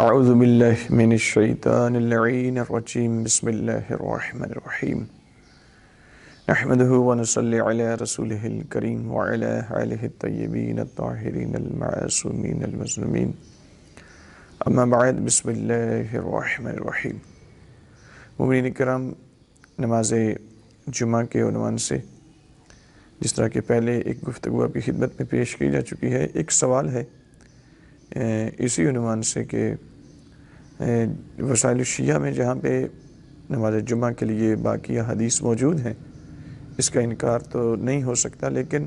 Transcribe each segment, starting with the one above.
اعوذ باللہ من الشیطان اللعین الرجیم بسم اللہ الرحمن الرحیم نحمده ونصلی علی رسولہ الکریم وعلی آلہ الطیبین الطاہرین المعصومین المظلومین اما بعد بسم اللہ الرحمن الرحیم۔ مومنین کرام، نماز جمعہ کے عنوان سے جس طرح کہ پہلے ایک گفتگو آپ کی خدمت میں پیش کی جا چکی ہے، ایک سوال ہے اسی عنوان سے کہ وسائل الشیعہ میں جہاں پہ نماز جمعہ کے لیے باقی حدیث موجود ہیں، اس کا انکار تو نہیں ہو سکتا، لیکن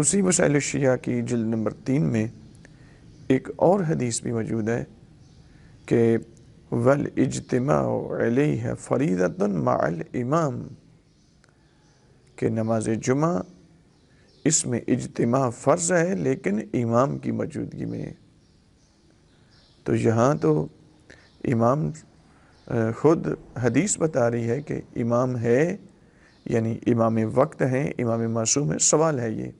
اسی وسائل الشیعہ کی جلد نمبر 3 میں ایک اور حدیث بھی موجود ہے کہ والاجتماع علیہ فریضۃ مع الامام، کہ نماز جمعہ اس میں اجتماع فرض ہے لیکن امام کی موجودگی میں ہے۔ تو یہاں تو امام خود حدیث بتا رہی ہے کہ امام ہے، یعنی امام وقت ہیں، امام معصوم ہے۔ سوال ہے یہ،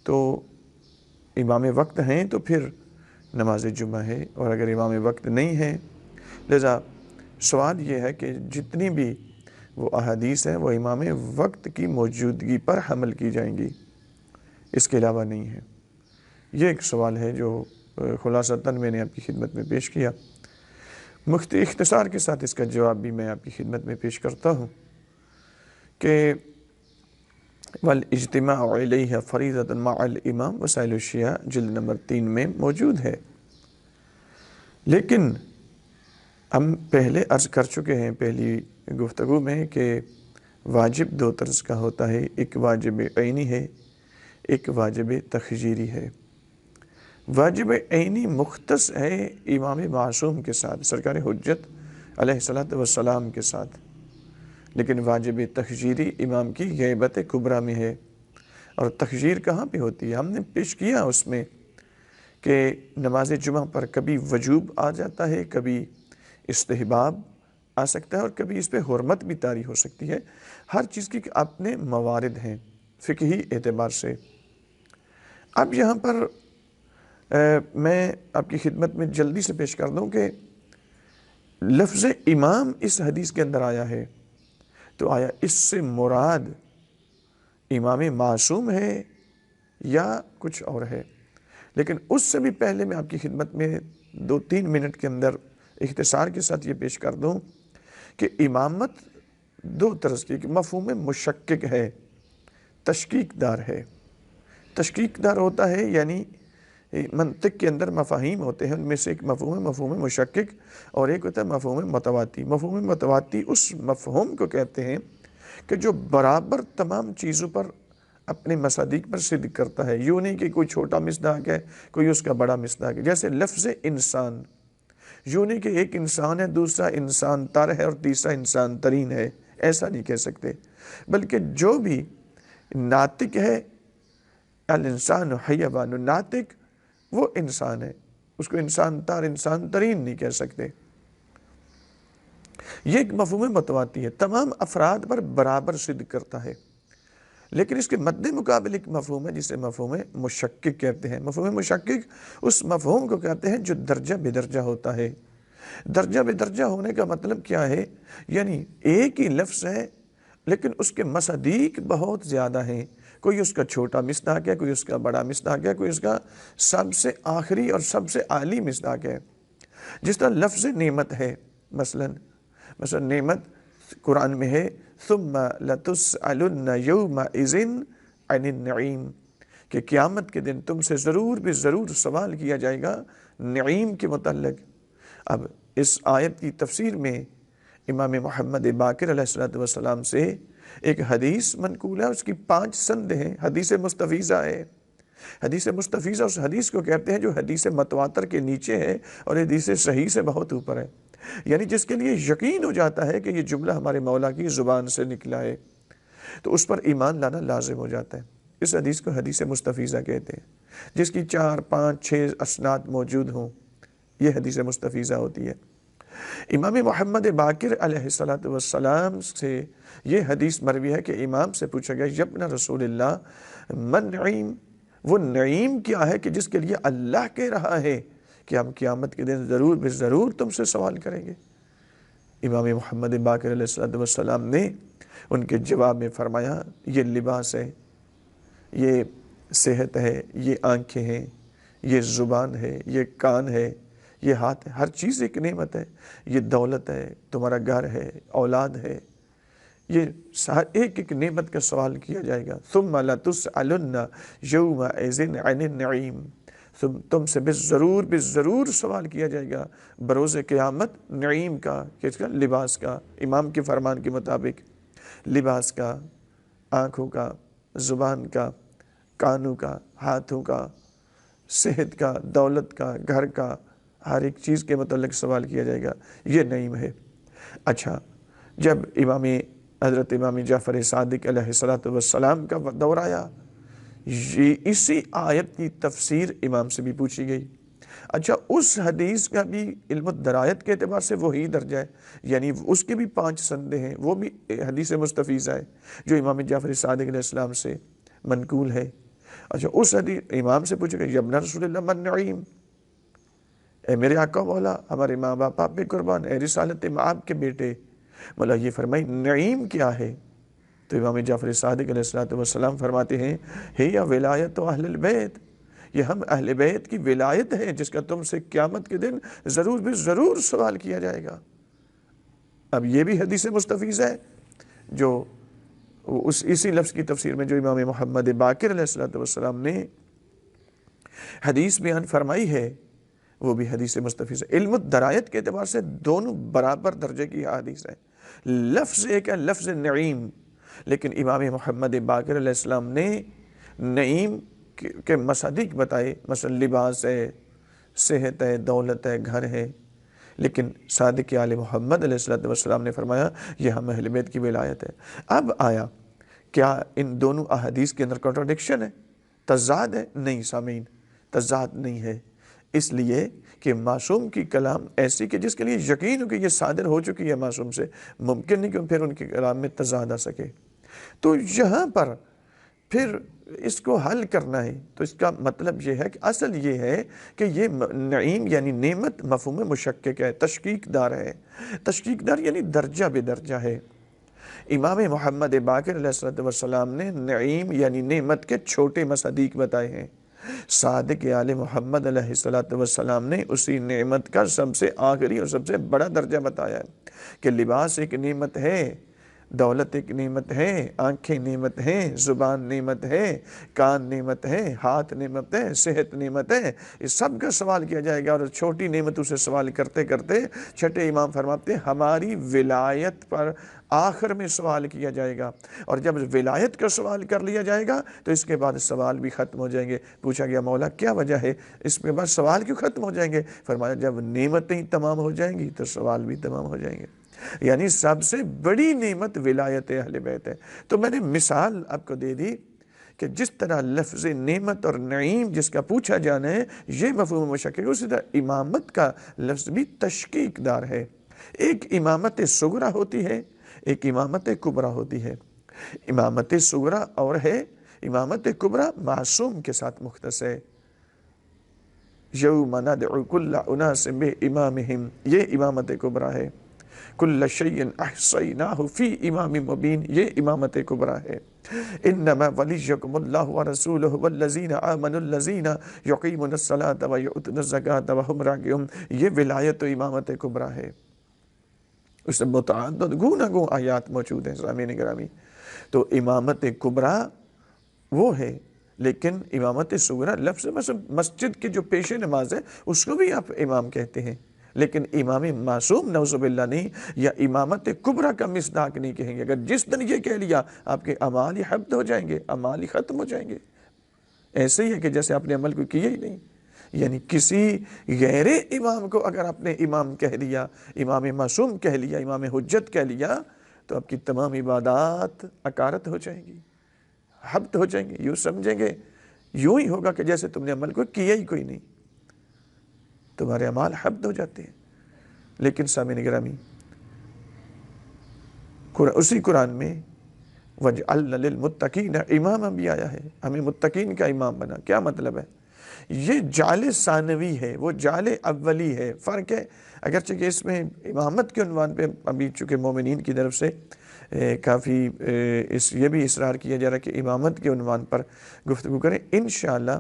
تو امام وقت ہیں تو پھر نماز جمعہ ہے، اور اگر امام وقت نہیں ہے، لہذا سوال یہ ہے کہ جتنی بھی وہ احادیث ہیں وہ امام وقت کی موجودگی پر حمل کی جائیں گی، اس کے علاوہ نہیں ہے۔ یہ ایک سوال ہے جو خلاصتاً میں نے آپ کی خدمت میں پیش کیا۔ اختصار کے ساتھ اس کا جواب بھی میں آپ کی خدمت میں پیش کرتا ہوں کہ والاجتماع علیہ فریضۃ مع الامام وسائل الشیعہ جلد نمبر 3 میں موجود ہے، لیکن ہم پہلے عرض کر چکے ہیں پہلی گفتگو میں کہ واجب دو طرز کا ہوتا ہے، ایک واجب عینی ہے، ایک واجب تخییری ہے۔ واجب عینی مختص ہے امام معصوم کے ساتھ، سرکار حجت علیہ السلام کے ساتھ، لیکن واجب تخییری امام کی غیبت کبریٰ میں ہے۔ اور تخییر کہاں پہ ہوتی ہے؟ ہم نے پیش کیا اس میں کہ نماز جمعہ پر کبھی وجوب آ جاتا ہے، کبھی استحباب آ سکتا ہے، اور کبھی اس پہ حرمت بھی طاری ہو سکتی ہے۔ ہر چیز کی اپنے موارد ہیں فقہی اعتبار سے۔ اب یہاں پر میں آپ کی خدمت میں جلدی سے پیش کر دوں کہ لفظ امام اس حدیث کے اندر آیا ہے، تو آیا اس سے مراد امام معصوم ہے یا کچھ اور ہے؟ لیکن اس سے بھی پہلے میں آپ کی خدمت میں 2-3 منٹ کے اندر اختصار کے ساتھ یہ پیش کر دوں کہ امامت دو طرز کی، مفہوم مشکک ہے، تشکیک دار ہے۔ تشکیک دار ہوتا ہے یعنی منطق کے اندر مفاہیم ہوتے ہیں، ان میں سے ایک مفہوم مشکک اور ایک ہوتا ہے مفہوم متواتی۔ مفہوم متواتی اس مفہوم کو کہتے ہیں کہ جو برابر تمام چیزوں پر اپنے مصادیق پر صدق کرتا ہے، یوں نہیں کہ کوئی چھوٹا مصداق ہے کوئی اس کا بڑا مصداق ہے۔ جیسے لفظ انسان، یوں نہیں کہ ایک انسان ہے دوسرا انسان تر ہے اور تیسرا انسان ترین ہے، ایسا نہیں کہہ سکتے، بلکہ جو بھی ناطق ہے، الانسان حیوان ناطق، وہ انسان ہے، اس کو انسان تر انسان ترین نہیں کہہ سکتے۔ یہ ایک مفہوم متواتی ہے، تمام افراد پر برابر صدق کرتا ہے۔ لیکن اس کے مد مقابل ایک مفہوم ہے جسے مفہوم مشکک کہتے ہیں۔ مفہوم مشکک اس مفہوم کو کہتے ہیں جو درجہ بدرجہ ہوتا ہے۔ درجہ بدرجہ ہونے کا مطلب کیا ہے؟ یعنی ایک ہی لفظ ہے لیکن اس کے مصادیق بہت زیادہ ہیں، کوئی اس کا چھوٹا مصداق ہے، کوئی اس کا بڑا مصداق ہے، کوئی اس کا سب سے آخری اور سب سے اعلی مصداق ہے۔ جس طرح لفظ نعمت ہے، مثلا نعمت قرآن میں ہے ثم لتسألن یومئذ عن النعیم، کہ قیامت کے دن تم سے ضرور بھی ضرور سوال کیا جائے گا نعیم کے متعلق۔ اب اس آیت کی تفسیر میں امام محمد باقر علیہ السلام سے ایک حدیث منقول ہے، اس کی 5 سند ہیں، حدیث مستفیضہ ہے۔ حدیث مستفیضہ اس حدیث کو کہتے ہیں جو حدیث متواتر کے نیچے ہے اور حدیث صحیح سے بہت اوپر ہے، یعنی جس کے لیے یقین ہو جاتا ہے کہ یہ جملہ ہمارے مولا کی زبان سے نکلا ہے، تو اس پر ایمان لانا لازم ہو جاتا ہے۔ اس حدیث کو حدیث مستفیضہ کہتے ہیں، جس کی 4، 5، 6 اسناد موجود ہوں، یہ حدیث مستفیضہ ہوتی ہے۔ امام محمد باقر علیہ السلام سے یہ حدیث مروی ہے کہ امام سے پوچھا گیا یبن رسول اللہ من نعیم، وہ نعیم کیا ہے کہ جس کے لیے اللہ کہہ رہا ہے کہ ہم قیامت کے دن ضرور بے ضرور تم سے سوال کریں گے۔ امام محمد باقر علیہ السلام نے ان کے جواب میں فرمایا، یہ لباس ہے، یہ صحت ہے، یہ آنکھیں ہیں، یہ زبان ہے، یہ کان ہے، یہ ہاتھ ہے، ہر چیز ایک نعمت ہے، یہ دولت ہے، تمہارا گھر ہے، اولاد ہے، یہ ایک ایک نعمت کا سوال کیا جائے گا۔ ثم لتسألن یومئذ عن النعیم، تم سے بے ضرور سوال کیا جائے گا بروز قیامت نعیم کا، کس کا؟ لباس کا۔ امام کے فرمان کے مطابق لباس کا، آنکھوں کا، زبان کا، کانوں کا، ہاتھوں کا، صحت کا، دولت کا، گھر کا، ہر ایک چیز کے متعلق سوال کیا جائے گا، یہ نعیم ہے۔ اچھا، جب حضرت امام جعفر صادق علیہ السلام کا دور آیا، اسی آیت کی تفسیر امام سے بھی پوچھی گئی۔ اچھا، اس حدیث کا بھی علم الدرایت کے اعتبار سے وہی درجہ ہے، یعنی اس کے بھی 5 سندیں ہیں، وہ بھی حدیث مستفیضہ ہے جو امام جعفر صادق علیہ السلام سے منقول ہے۔ اچھا، اس حدیث امام سے پوچھے گا، یبن رسول اللہ من نعیم، اے میرے آقا مولا، ہمارے ماں باپ آپ پہ قربان، اے رسالت آپ کے بیٹے، مولا یہ فرمائی نعیم کیا ہے؟ تو امام جعفر صادق علیہ السلام فرماتے ہیں، ہی ولایت اہل البیت، یہ ہم اہل بیت کی ولایت ہے جس کا تم سے قیامت کے دن ضرور سوال کیا جائے گا۔ اب یہ بھی حدیث مستفیض ہے جو اسی لفظ کی تفسیر میں جو امام محمد باقر علیہ السلام نے حدیث بیان فرمائی ہے، وہ بھی حدیث مستفیض ہے۔ علم الدرایت کے اعتبار سے دونوں برابر درجے کی حدیث ہے۔ لفظ ایک ہے، لفظ نعیم، لیکن امام محمد باقر علیہ السلام نے نعیم کے مصادیق بتائے، مثلا لباس ہے، صحت ہے، دولت ہے، گھر ہے، لیکن صادق آل محمد علیہ السلام نے فرمایا یہ ہم اہل بیت کی ولایت ہے۔ اب آیا، کیا ان دونوں احادیث کے اندر کنٹراڈکشن ہے، تضاد ہے؟ نہیں سامعین، تضاد نہیں ہے، اس لیے کہ معصوم کی کلام ایسی کہ جس کے لیے یقین ہو کہ یہ صادر ہو چکی ہے معصوم سے، ممکن نہیں کہ پھر ان کے کلام میں تضاد آ سکے۔ تو یہاں پر پھر اس کو حل کرنا ہے، تو اس کا مطلب یہ ہے کہ اصل یہ ہے کہ یہ نعیم یعنی نعمت مفہوم مشکک ہے، تشکیک دار ہے، تشکیک دار یعنی درجہ بے درجہ ہے۔ امام محمد باقر علیہ السلام نے نعیم یعنی نعمت کے چھوٹے مصادیق بتائے ہیں، صادق آل محمد علیہ السلام نے اسی نعمت کا سب سے آخری اور سب سے بڑا درجہ بتایا ہے کہ لباس ایک نعمت ہے، دولت ایک نعمت ہے، آنکھیں نعمت ہیں، زبان نعمت ہے، کان نعمت ہے، ہاتھ نعمت ہے، صحت نعمت ہے، اس سب کا سوال کیا جائے گا۔ اور چھوٹی نعمتوں سے سوال کرتے کرتے چھٹے امام فرماتے ہیں ہماری ولایت پر آخر میں سوال کیا جائے گا، اور جب ولایت کا سوال کر لیا جائے گا تو اس کے بعد سوال بھی ختم ہو جائیں گے۔ پوچھا گیا مولا کیا وجہ ہے، اس کے بعد سوال کیوں ختم ہو جائیں گے؟ فرمایا جب نعمتیں تمام ہو جائیں گی تو سوال بھی تمام ہو جائیں گے، یعنی سب سے بڑی نعمت ولایت اہل بیت ہے۔ تو میں نے مثال آپ کو دے دی کہ جس طرح لفظ نعمت اور نعیم جس کا پوچھا جانا ہے یہ مفہوم مشکک ہے، اسی طرح امامت کا لفظ بھی تشکیک دار ہے۔ ایک امامت صغرا ہوتی ہے، ایک امامت کبریٰ ہوتی ہے۔ امامت صغرا اور ہے، امامت کبریٰ معصوم کے ساتھ مختص ہے۔ یوم ندعو کل اناس بامامہم، یہ امامت کبریٰ ہے۔ کل شیء احصیناہ فی امام مبین، یہ امامت کبریٰ ہے۔ انما ولیکم اللہ ورسولہ والذین آمنوا الذین یقیمون الصلاۃ ویؤتون الزکاۃ وہم راکعون، یہ ولایت و امامت کبریٰ ہے۔ اس میں متعدد گوناگوں آیات موجود ہیں سامعین گرامی۔ تو امامت کبریٰ وہ ہے، لیکن امامت صغریٰ لفظ مسجد کی جو پیش نماز ہے اس کو بھی آپ امام کہتے ہیں، لیکن امام معصوم نعوذ باللہ نہیں، یا امامت کبریٰ کا مصداق نہیں کہیں گے۔ اگر جس دن یہ کہہ لیا آپ کے اعمال ہی حبط ہو جائیں گے، اعمال ہی ختم ہو جائیں گے، ایسے ہی ہے کہ جیسے آپ نے عمل کو کیا ہی نہیں۔ یعنی کسی غیر امام کو اگر آپ نے امام کہہ دیا، امام معصوم کہہ لیا، امام حجت کہہ لیا، تو آپ کی تمام عبادات اکارت ہو جائیں گی، حبط ہو جائیں گے، یوں سمجھیں گے، یوں ہی ہوگا کہ جیسے تم نے عمل کو کیا ہی کوئی نہیں، تمہارے اعمال حبط ہو جاتے ہیں۔ لیکن سامعین گرامی، اسی قرآن میں وَجْعَلْنَا لِلْمُتَّقِينَ اماما بھی آیا ہے، ہمیں متقین کا امام بنا۔ کیا مطلب ہے؟ یہ جعل ثانوی ہے، وہ جعل اولی ہے، فرق ہے۔ اگرچہ کہ اس میں امامت کے عنوان پہ ابھی چونکہ مومنین کی طرف سے کافی یہ بھی اصرار کیا جا رہا ہے کہ امامت کے عنوان پر گفتگو کریں۔ انشاءاللہ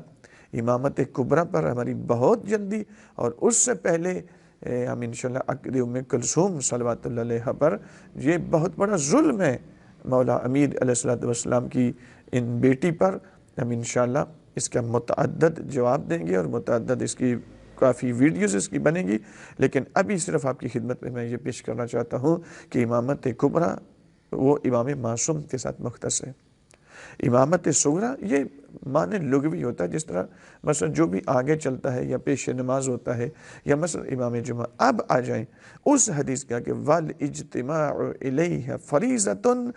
امامت کبریٰ پر ہماری بہت جلدی، اور اس سے پہلے ہم انشاءاللہ عقد ام کلثوم صلوات اللہ علیہ پر، یہ بہت بڑا ظلم ہے مولا امیر علیہ السلام کی ان بیٹی پر، ہم انشاءاللہ اس کا متعدد جواب دیں گے اور متعدد اس کی کافی ویڈیوز اس کی بنے گی۔ لیکن ابھی صرف آپ کی خدمت میں یہ پیش کرنا چاہتا ہوں کہ امامت کبریٰ وہ امام معصوم کے ساتھ مختص ہے۔ امامت صغریٰ یہ معنی لغوی ہوتا ہے، جس طرح مثلا جو بھی آگے چلتا ہے یا پیش نماز ہوتا ہے، یا مثلا امام جمعہ۔ اب آ جائیں اس حدیث کا کہ وَالْإِجْتِمَاعُ إِلَيْهَ فَرِيضَةٌ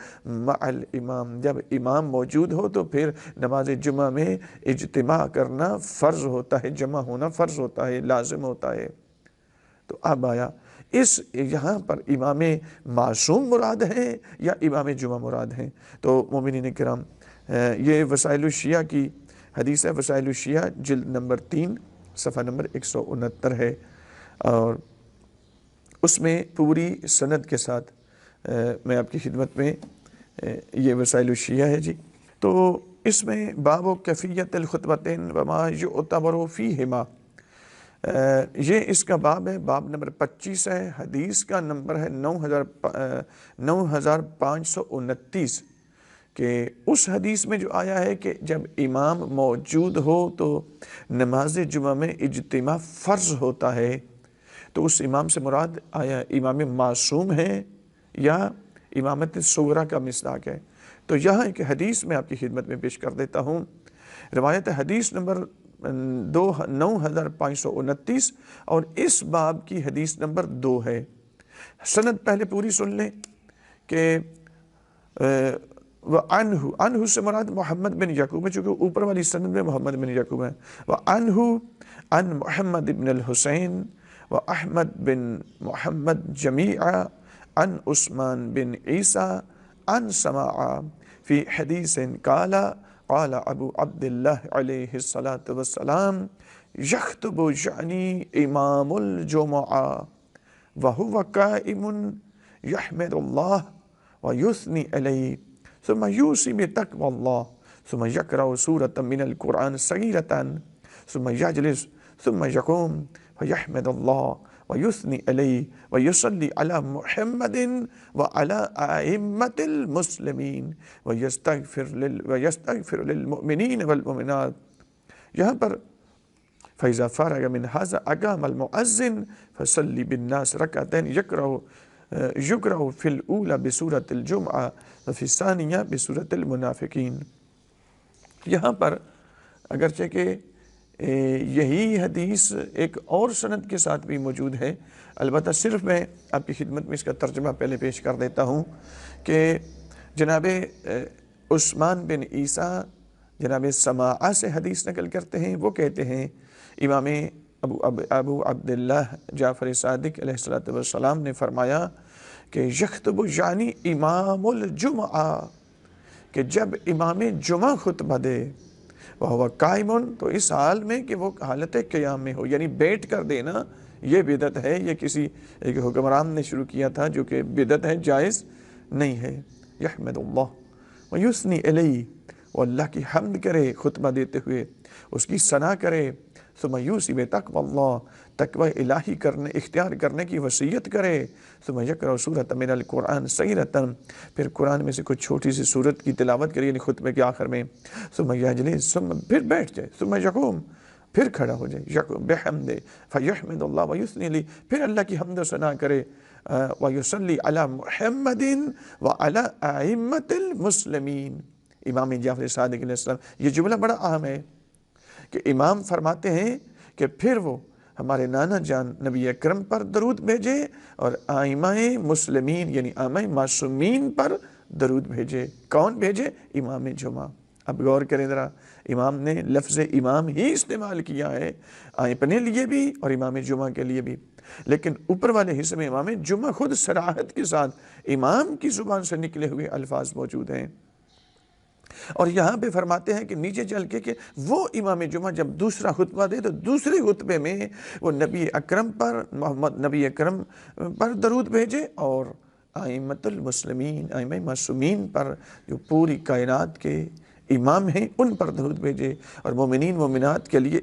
مَعَ الْإِمَامِ، جب امام موجود ہو تو پھر نماز جمعہ میں اجتماع کرنا فرض ہوتا ہے، جمع ہونا فرض ہوتا ہے، لازم ہوتا ہے۔ تو اب آیا یہاں پر امام معصوم مراد ہیں یا امام جمعہ مراد ہیں؟ تو مومنین کرام، یہ وسائل الشیعہ کی حدیث ہے، وسائل الشیعہ جلد نمبر 3 صفحہ نمبر 169 ہے، اور اس میں پوری سند کے ساتھ میں آپ کی خدمت میں یہ وسائل الشیعہ ہے جی۔ تو اس میں باب کیفیت الخطبتین وما یعتبر فیہما، یہ اس کا باب ہے، باب نمبر 25 ہے، حدیث کا نمبر ہے 9529، کہ اس حدیث میں جو آیا ہے کہ جب امام موجود ہو تو نماز جمعہ میں اجتماع فرض ہوتا ہے، تو اس امام سے مراد آیا امام معصوم ہے یا امامت صغریٰ کا مصداق ہے؟ تو یہاں ایک حدیث میں آپ کی خدمت میں پیش کر دیتا ہوں، روایت حدیث نمبر 9529، اور اس باب کی حدیث نمبر 2 ہے۔ سند پہلے پوری سن لیں کہ عنہ سے مراد محمد بن یعقوب ہے، چونکہ اوپر والی سند میں محمد بن یعقوب ہے۔ وعنہ عن محمد بن الحسین واحمد بن محمد جمیعا عن عثمان بن عیسیٰ عن سماعا فی حدیث قال قال ابو عبداللہ علیہ الصلاة والسلام یخطب یعنی امام الجمعہ وہو قائم یحمد اللہ ویثنی علیہ ثم یوصی بتقوی اللہ ثم یقرأ سورة من القرآن صغیرة ثم یجلس ثم یقوم فیحمد اللہ ویثنی علیہ ویصلی علی محمد وعلی ائمة المسلمین ویستغفر للمؤمنین والمؤمنات۔ یہاں پر فَإِذَا فَرَغَ مِنْ هَذَا أَقَامَ الْمُؤَذِّنُ فَصَلِّ بِالنَّاسِ رَكْعَتَيْنِ يُقْرَأُ فِي الْأُولَى بِسُورَةِ الْجُمْعَةِ وفی الثانیہ بسورۃ المنافقین۔ یہاں پر اگرچہ کہ یہی حدیث ایک اور سند کے ساتھ بھی موجود ہے، البتہ صرف میں آپ کی خدمت میں اس کا ترجمہ پہلے پیش کر دیتا ہوں کہ جناب عثمان بن عیسیٰ جناب سماعہ سے حدیث نقل کرتے ہیں، وہ کہتے ہیں امام ابو عبداللہ جعفر صادق علیہ السلام نے فرمایا کہ یخطب یعنی امام الجمعہ، کہ جب امام جمعہ خطبہ دے، وہ قائم، تو اس حال میں کہ وہ حالت قیام میں ہو، یعنی بیٹھ کر دینا یہ بدعت ہے، یہ کسی ایک حکمران نے شروع کیا تھا جو کہ بدعت ہے، جائز نہیں ہے۔ یحمد اللہ ویثنی علیہ، وہ اللہ کی حمد کرے خطبہ دیتے ہوئے، اس کی ثنا کرے، ثم یوصی بتقوی اللہ، تقوی الہی اختیار کرنے کی وصیت کرے، ثم یقرأ سورۃ من القرآن صغیرۃ، پھر قرآن میں سے کچھ چھوٹی سی سورت کی تلاوت کرے یعنی خطبے کے آخر میں، ثم یجلس، پھر بیٹھ جائے، ثم یقوم، پھر کھڑا ہو جائے، بحمد فیحمد اللہ ویثنی علیہ، پھر اللہ کی حمد و ثنا کرے، ویصلی علی محمد وعلی ائمة المسلمین۔ امام جعفر صادق علیہ السلام، یہ جملہ بڑا اہم ہے کہ امام فرماتے ہیں کہ پھر وہ ہمارے نانا جان نبی اکرم پر درود بھیجے اور ائمہ مسلمین یعنی ائمہ معصومین پر درود بھیجے۔ کون بھیجے؟ امام جمعہ۔ اب غور کریں ذرا، امام نے لفظ امام ہی استعمال کیا ہے اپنے لیے بھی اور امام جمعہ کے لیے بھی، لیکن اوپر والے حصے میں امام جمعہ خود صراحت کے ساتھ امام کی زبان سے نکلے ہوئے الفاظ موجود ہیں۔ اور یہاں پہ فرماتے ہیں کہ نیچے چل کے کہ وہ امام جمعہ جب دوسرا خطبہ دے تو دوسرے خطبے میں وہ نبی اکرم پر نبی اکرم پر درود بھیجے اور ائمۃ المسلمین ائمہ معصومین پر جو پوری کائنات کے امام ہیں ان پر درود بھیجے اور مومنین مومنات کے لیے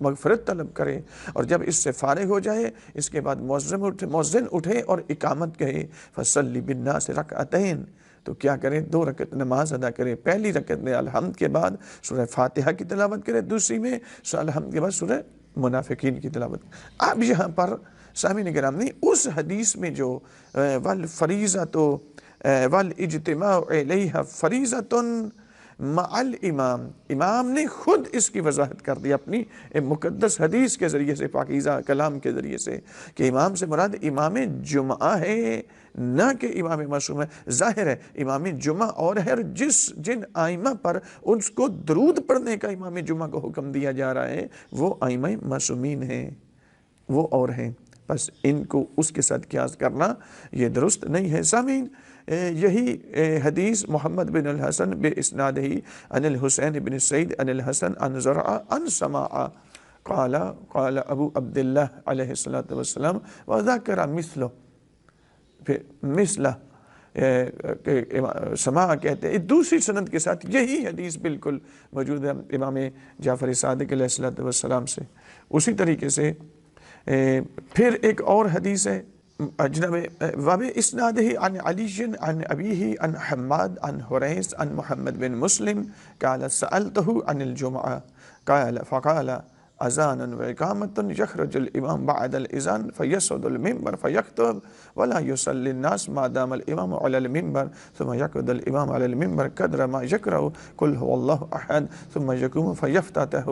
مغفرت طلب کرے، اور جب اس سے فارغ ہو جائے اس کے بعد مؤذن اٹھے اور اقامت کہے فصلی بالناس رکعتین، تو کیا کرے 2 رکعت نماز ادا کرے، پہلی رکعت میں الحمد کے بعد سورہ فاتحہ کی تلاوت کرے، دوسری میں الحمد کے بعد سورہ منافقین کی تلاوت۔ اب یہاں پر سامعین کرام اس حدیث میں جو والفریضۃ والاجتماع علیہا فریضۃ مع الامام، امام نے خود اس کی وضاحت کر دی اپنی مقدس حدیث کے ذریعے سے، پاکیزہ کلام کے ذریعے سے، کہ امام سے مراد امام جمعہ ہے نہ کہ امام معصوم ہے۔ ظاہر ہے امام جمعہ اور ہے، جن آئمہ پر اس کو درود پڑھنے کا امام جمعہ کو حکم دیا جا رہا ہے وہ آئمہ معصومین ہیں، وہ اور ہیں، بس ان کو اس کے ساتھ قیاس کرنا یہ درست نہیں ہے۔ سامعین، یہی حدیث محمد بن الحسن بے اسنادہ عن الحسین بن سعید عن الحسن عن زرع عن سماع قال ابو عبداللہ علیہ السلام وذکر مثلہ سماع کہتے ہیں۔ دوسری سند کے ساتھ یہی حدیث بالکل موجود ہے امام جعفر صادق علیہ السلام سے۔ اسی طریقے سے پھر ایک اور حدیث ہے جناب واب اسنادہ عن علی عن ابیہ عن حماد عن حریث عن محمد بن مسلم قال سألتہ عن الجمعہ فقال اذان واقامۃ یخرج الامام بعد الاذان فیصعد المنبر فیخطب ولا یصلی الناس ما دام الامام علی المنبر ثم یقعد الامام علی المنبر قدر ما یقرأ قل هو اللہ احد ثم یقوم فیفتتح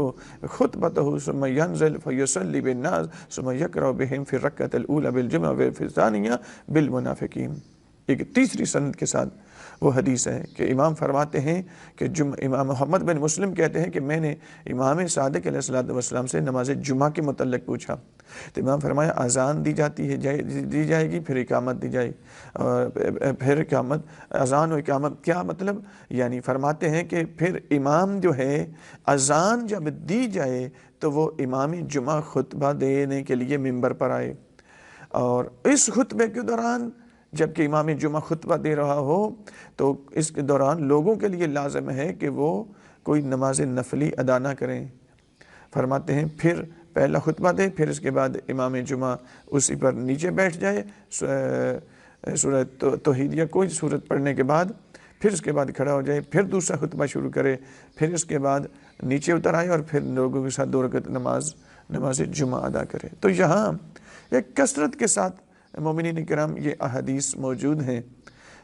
خطبتہ ثم ینزل فیصلی بالناس ثم یقرأ بهم فی الرکعۃ الاولی بالجمعہ وفی الثانیہ بالمنافقین۔ ایک تیسری سند کے ساتھ وہ حدیث ہے کہ امام فرماتے ہیں کہ امام محمد بن مسلم کہتے ہیں کہ میں نے امام صادق علیہ السلام سے نماز جمعہ کے متعلق پوچھا، تو امام فرمایا اذان دی جائے گی، پھر اقامت دی جائے، اور پھر اقامت، اذان و اقامت کیا مطلب؟ یعنی فرماتے ہیں کہ پھر امام جو ہے اذان جب دی جائے تو وہ امام جمعہ خطبہ دینے کے لیے ممبر پر آئے، اور اس خطبے کے دوران جبکہ امام جمعہ خطبہ دے رہا ہو تو اس کے دوران لوگوں کے لیے لازم ہے کہ وہ کوئی نماز نفلی ادا نہ کریں۔ فرماتے ہیں پھر پہلا خطبہ دے، پھر اس کے بعد امام جمعہ اسی پر نیچے بیٹھ جائے، سورہ توحیدیہ کوئی سورت پڑھنے کے بعد، پھر اس کے بعد کھڑا ہو جائے، پھر دوسرا خطبہ شروع کرے، پھر اس کے بعد نیچے اتر آئے اور پھر لوگوں کے ساتھ 2 رکعت نماز جمعہ ادا کرے۔ تو یہاں ایک کثرت کے ساتھ مومنین کرام یہ احادیث موجود ہیں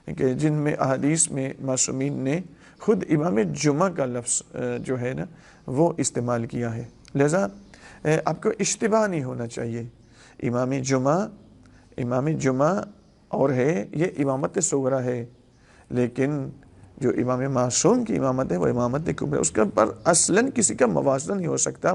کہ جن میں احادیث میں معصومین نے خود امام جمعہ کا لفظ جو ہے نا وہ استعمال کیا ہے، لہذا آپ کو اشتباہ نہیں ہونا چاہیے۔ امام جمعہ اور ہے، یہ امامت صغریٰ ہے، لیکن جو امام معصوم کی امامت ہے وہ امامت کبریٰ، اس کے پر اصلاً کسی کا موازنہ نہیں ہو سکتا۔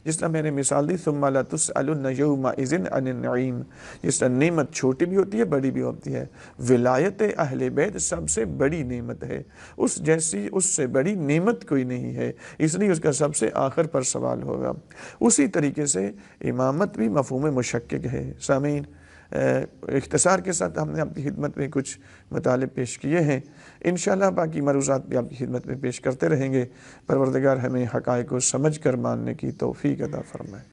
جس طرح میں نے مثال دی ثم لا تسألن یومئذ عن النعیم، جس طرح نعمت چھوٹی بھی ہوتی ہے بڑی بھی ہوتی ہے، ولایت اہل بیت سب سے بڑی نعمت ہے، اس جیسی اس سے بڑی نعمت کوئی نہیں ہے، اس لیے اس کا سب سے آخر پر سوال ہوگا۔ اسی طریقے سے امامت بھی مفہوم مشکک ہے۔ سامعین، اختصار کے ساتھ ہم نے آپ کی خدمت میں کچھ مطالب پیش کیے ہیں، انشاءاللہ باقی مروزات بھی آپ کی خدمت میں پیش کرتے رہیں گے۔ پروردگار ہمیں حقائق کو سمجھ کر ماننے کی توفیق عطا فرمائے۔